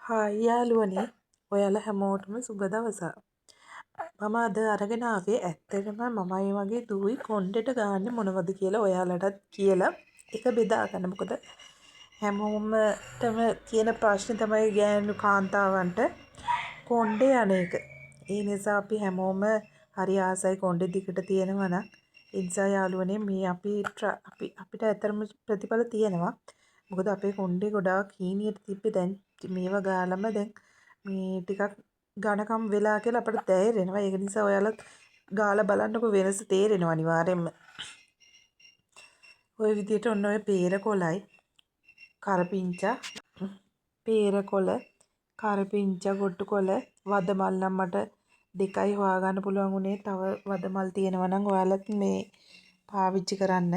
Hi යාළුවනේ ඔයාලා හැමෝටම සුබ දවසක්. මම අද අරගෙන ආවේ ඇත්තටම මමයි මගේ දුවයි කොණ්ඩෙට ගාන්නේ මොනවද කියලා ඔයාලටත් කියලා ඒක බෙදා ගන්න. මොකද හැමෝමටම තියෙන ප්‍රශ්නේ තමයි ගෑනු කාන්තාවන්ට කොණ්ඩේ අනේක. ඒ නිසා අපි හැමෝම හරි ආසයි කොණ්ඩේ දිගට තියෙනවා නම්. ඒ නිසා යාළුවනේ මේ අපිට ඇත්තටම ප්‍රතිඵල තියෙනවා. මොකද අපේ කොණ්ඩේ ගොඩාක් හීනියට තිබ්බේ දැන් මේවා ගාලම දැන් මේ ටිකක් ඝනකම් වෙලා කියලා අපිට තේරෙනවා. ඒක නිසා ඔයාලත් ගාලා බලන්නකො වෙනස තේරෙනවා අනිවාර්යෙන්ම. ওই විදිහට ඔන්න ඔය පේරකොළයි කරපිංචා පේරකොළ කරපිංචා ගොට්ටුකොළ වදමල් නම් මට දෙකයි හොයාගන්න පුළුවන් උනේ. තව වදමල් තියෙනවා නම් ඔයාලත් මේ පාවිච්චි කරන්න.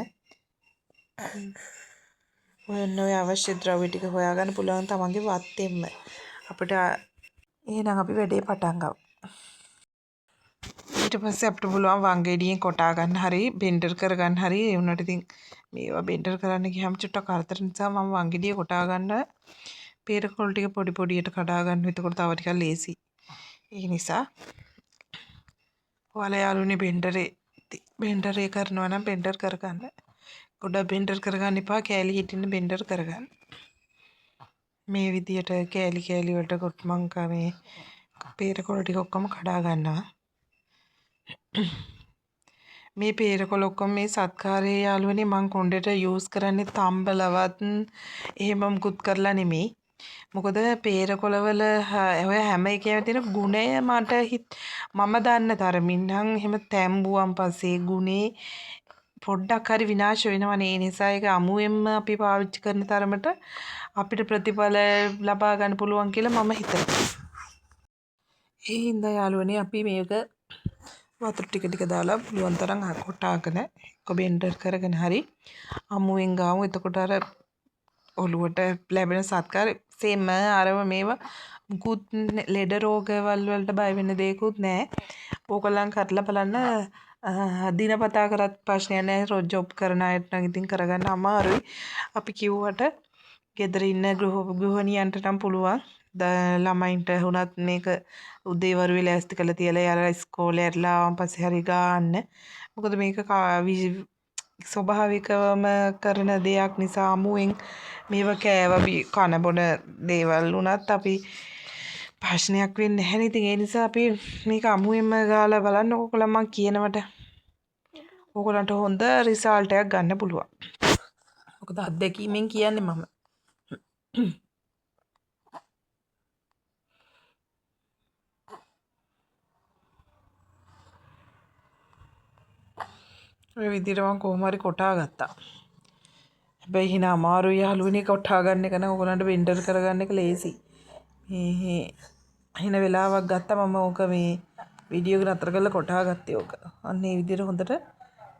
ඔන්න ඔය අවශ්‍ය ද්‍රව්‍ය ටික හොයාගන්න පුළුවන් තමන්ගේ වත්තෙන්ම. අපිට එහෙනම් අපි වැඩේ පටන් ගමු. ඊට පස්සේ අපිට පුළුවන් වංගෙඩියෙන් කොටා ගන්න හරි බෙන්ඩර් කරගන්න හරි ඒ වුණාට ඉතින් මේවා බෙන්ඩර් කරන්න ගියාම චුට්ටක් කරදර නිසා මම වංගෙඩිය කොටා ගන්න පේරකොළ ටික පොඩි පොඩියට කඩා ගන්න. එතකොට තව ටිකක් ලේසි. ඒ නිසා ඔයාලා යාළුවනේ බෙන්ඩරේ කරනවා නම් බෙන්ඩර් කරගන්න. ගොඩක් බෙන්ඩර් කරගන්න එපා. කෑලි හිටින්න බෙන්ඩර් කරගන්න. මේ විදියට කෑලි කෑලි වලට මං මේ පේරකොළ ටික ඔක්කොම කඩා ගන්නවා. මේ පේරකොළ ඔක්කොම මේ සත්කාරයේ යාළුවනේ මං කොණ්ඩේට යූස් කරන්නේ තම්බලවත් එහෙම මුකුත් කරලා නෙමෙයි. මොකද පේරකොළ වල ඔය හැම එකේම තියෙන ගුණය මම දන්න තරමින් නම් එහෙම තැම්බුවන් පස්සේ ගුණේ පොඩ්ඩක් හරි විනාශ වෙනවනේ. ඒ නිසා ඒක අමුවෙන්ම අපි පාවිච්චි කරන තරමට අපිට ප්‍රතිඵල ලබා ගන්න පුළුවන් කියලා මම හිතනවා. ඒ හින්දා යාළුවනේ අපි මේක වතුර ටික දාලා පුළුවන් තරම් කොටාගෙන බෙන්ඩර් කරගෙන හරි අමුවෙන් ගාමු. එතකොට අර ඔළුවට ලැබෙන සත්කාර සේම අරව මේවා මුකුත් ලෙඩ රෝගවල් වලට බය වෙන්න දෙයක්වත් නැහැ. ඕකලම් කරලා බලන්න. දිනපතා කරත් ප්‍රශ්නයක් නැහැ. රොජ් ජොබ් කරන අයට නම් ඉතින් කරගන්න අමාරුයි. අපි කිව්වට ගෙදර ඉන්න ගෘහණියන්ට නම් පුළුවන්. ළමයින්ට වුණත් මේක උදේ වරුවේ ලෑස්ති කරලා තියලා යාලා ඉස්කෝලේ ඇරලා ආවන් පස්සේ හරි ගන්න. මොකද මේක ස්වභාවිකවම කරන දෙයක් නිසා අමුවෙන් මේව කන බොන දේවල් වුණත් අපි ප්‍රශ්නයක් වෙන්නේ නැහැ නේ. ඉතින් ඒ නිසා අපි මේක අමුවෙන්ම ගාලා බලන්න. ඕගොල්ලෝ මං කියනවට ඕගොල්ලන්ට හොඳ රිසල්ට් එකක් ගන්න පුළුවන්. මොකද අත්දැකීමෙන් කියන්නේ මම. ඔය විදිහට මම කොහොම හරි කොටා ගත්තා. හැබැයි හිනා අමාරුයි යාළුවනේ කොටා ගන්න එක නම් ඕගොල්ලන්ට බෙන්ඩර් කරගන්න එක ලේසි. මේ හින වෙලාවක් ගත්තා මම ඕක මේ වීඩියෝ එක නතර කරලා කොටා ගත්තේ ඕක. අන්න ඒ විදිහට හොඳට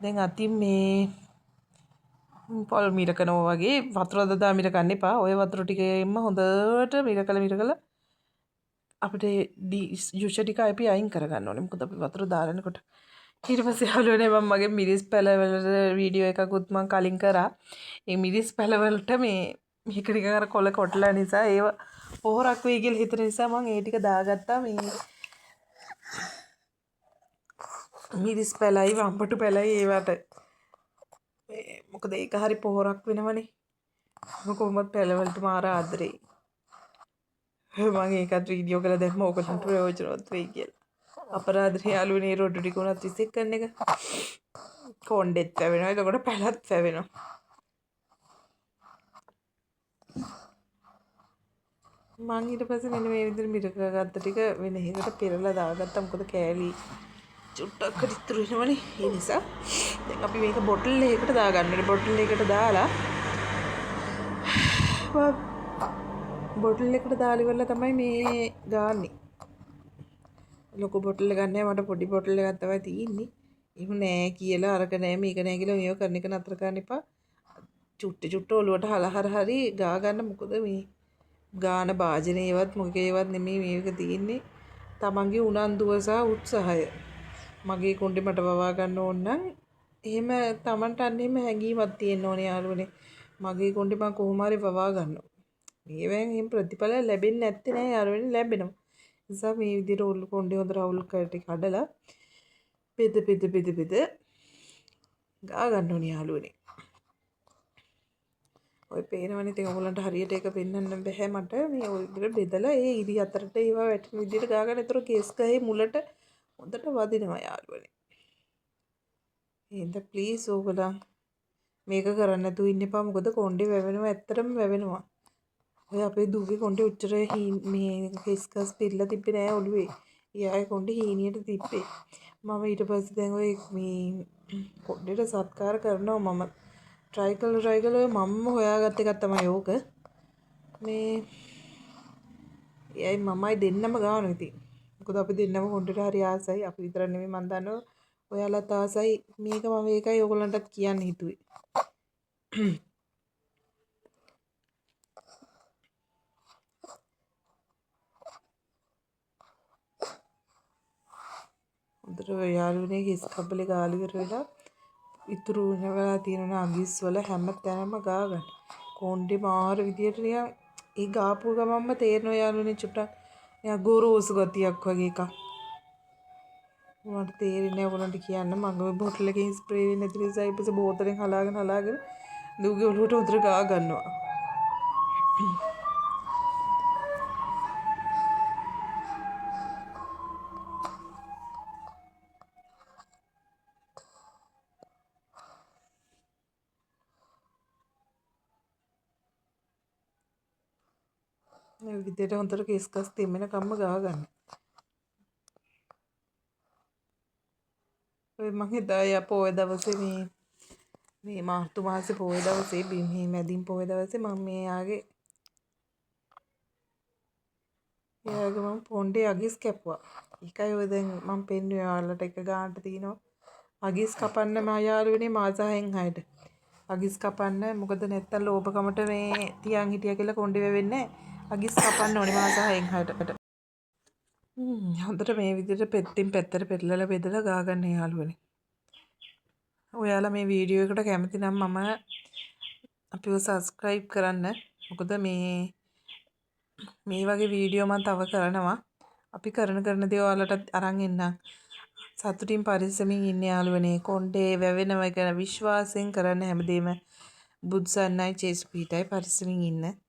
දැන් අතින් මේ පොල් මිරකනවා වගේ වතුර දදා මිරකන්න එපා. ඔය වතුර ටිකෙන්ම හොඳට මිරකලා අපිට යුෂ ටික අපි අයින් කරගන්න ඕනේ. මොකද අපි වතුර දාලනකොට ඊට පස්සේ යාළුවනේ මම මගේ මිරිස් පැලවලට වීඩියෝ එකකුත් මම කලින් කරා. ඒ මිරිස් පැලවලට මේක ටික අර කොළ කොටලා නිසා ඒව පොහොරක් වෙයි කියලා හිතන නිසා මම ඒ ටික දාගත්තා. මේ මිරිස් පැලයි වම්බටු පැලයි ඒවට මොකද ඒක හරි පොහොරක් වෙනවනේ. මම කොහොමද පැලවලට මාර ආදරේ. මම ඒකත් වීඩියෝ කරලා දැම්ම ඕකට ප්‍රයෝජනවත් වෙයි කියලා. අපරාධ යාළුවනේ රොඩු ටික උනත් විසික් කරන එක. කොණ්ඩෙත් වැවෙනවා. එතකොට පැලත් වැවෙනවා. මං ඊට පස්සේ මෙන්න මේ විදිහට මිරකගත්ත ටික වෙන එකකට පෙරලා දාගත්තා. මොකද කෑලි චුට්ටක් ඉතුරු වෙනවනේ. ඒ නිසා දැන් අපි මේක බොටල් එකකට දාගන්න ඕනේ. බොටල් එකකට දාලා බොටල් එකට දාලා ඉවරලා තමයි මේ ගාන්නේ. ලොකු බොටල් එකක් නැහැ. මට පොඩි බොටල් එකක් තමයි තියෙන්නේ. එහෙම නෑ කියලා අරක නෑ මේක නෑ කියලා මේව කරන එක නතර කරන්න එපා. චුට්ට ඔලුවට හලහර හරි ගා ගන්න. මොකද මේ ගාන භාජනයේවත් මොකේවත් නෙමෙයි මේක තියෙන්නේ. තමන්ගේ උනන්දුව සහ උත්සාහය. මගේ කොණ්ඩේ මට වවා ගන්න ඕන නම් එහෙම තමන්ට අන්න එහෙම හැඟීමක් තියෙන්න ඕනේ යාළුවනේ. මගේ කොණ්ඩේ මම කොහොම හරි වවා ගන්නවා. මේවෙන් එහෙම ප්‍රතිඵල ලැබෙන්නේ නැත්තේ නෑ යාළුවනේ ලැබෙනවා. නිසා මේ විදිහට ඔලු කොණ්ඩේ හොඳට අවුල් කඩලා බෙද ගා ගන්න ඕනේ යාළුවනේ. ඔය පේනවනේ ඉතින් ඔයගොල්ලන්ට හරියට ඒක පෙන්වන්න බෑ මට. මේ ඔය විදිහට බෙදලා ඒ ඉරි අතරට ඒවා වැටෙන විදිහට ගා ගන්න. ඒතර කේස් ගහේ මුලට හොඳට වදිනවා යාළුවනේ. එහෙනම් ප්ලීස් ඕගොල්ලන් මේක කරන්න නැතුව ඉන්න එපා. මොකද කොණ්ඩේ වැවෙනවා ඇත්තටම වැවෙනවා. ඔය අපේ දුවගේ කොණ්ඩේ උච්චර මේ කේස් ගස් පිරලා තිබ්බේ නෑ ඔළුවේ. එයාගේ කොණ්ඩේ හීනියට තිබ්බේ. මම ඊට පස්සේ දැන් ඔය මේ කොණ්ඩේට සත්කාර කරනවා මම. try කළා මම්ම හොයාගත්ත එකක් තමයි ඕක. මේ එයයි මමයි දෙන්නම ගානවා ඉතින්. මොකද අපි දෙන්නම කොණ්ඩේට හරි ආසයි. අපි විතරක් නෙමෙයි මන් දන්නවා. ඔයාලත් ආසයි. මේක මම ඒකයි ඔයගොල්ලන්ටත් කියන්න හිතුවේ. හොඳට යාළුවනේ කිස් කබලේ ගාලු ඉවර වෙලා ඉතුරු වෙලා තියෙන අගිස් වල හැම තැනම ගා ගන්න. කොණ්ඩේ මාර විදියට නිකන් ඒ ගාපු ගමන්ම තේරෙනවා යාළුවනේ චුට්ටක් නිකන් ගොරෝසු ගතියක් වගේ එකක්. මට තේරෙන්නේ නැහැ ඔයගොල්ලන්ට කියන්න. මම ඔය බෝටල් එකකින් ස්ප්‍රේ වෙන්නේ නැති නිසා ඊපස්සේ බෝතලෙන් හලාගෙන දුවගේ ඔලුවට උතර ගා ගන්නවා. මේ විදිහට හොඳට කේස් කස් තෙමෙන කම්ම ගා ගන්න. ඔය මං හිතා පොය දවසේ මේ මාර්තු මාසේ පොය දවසේ මේ මැදින් පොය දවසේ මම මේ යාගේ මම පොණ්ඩේ අගිස් කැපුවා. ඒකයි ඔය දැන් මම පෙන්නුවේ ඔයාලට එක ගානට තියෙනවා. අගිස් කපන්න මා යාළුවනේ මාස 6න් 6ට. අගිස් කපන්න මොකද නැත්තම් ලෝභකමට මේ තියන් හිටියා කියලා කොණ්ඩේ වැවෙන්නේ නැහැ. අගිස් කපන්න ඕනේ මාස 6න් 6ට. හොඳට මේ විදිහට පෙත්තින් පැත්තට පෙරලලා බෙදලා ගා ගන්න යාළුවනේ. ඔයාලා මේ වීඩියෝ එකට කැමති නම් මම අපිව subscribe කරන්න. මොකද මේ වගේ වීඩියෝ මම තව කරනවා. අපි කරන දේ ඔයාලටත් අරන් එන්න. සතුටින් පරිස්සමින් ඉන්න යාළුවනේ. කොණ්ඩේ වැවෙනවා කියන විශ්වාසයෙන් කරන්න හැමදේම බුදුසන්නයි චේසුපීටයි පරිස්සමින් ඉන්න.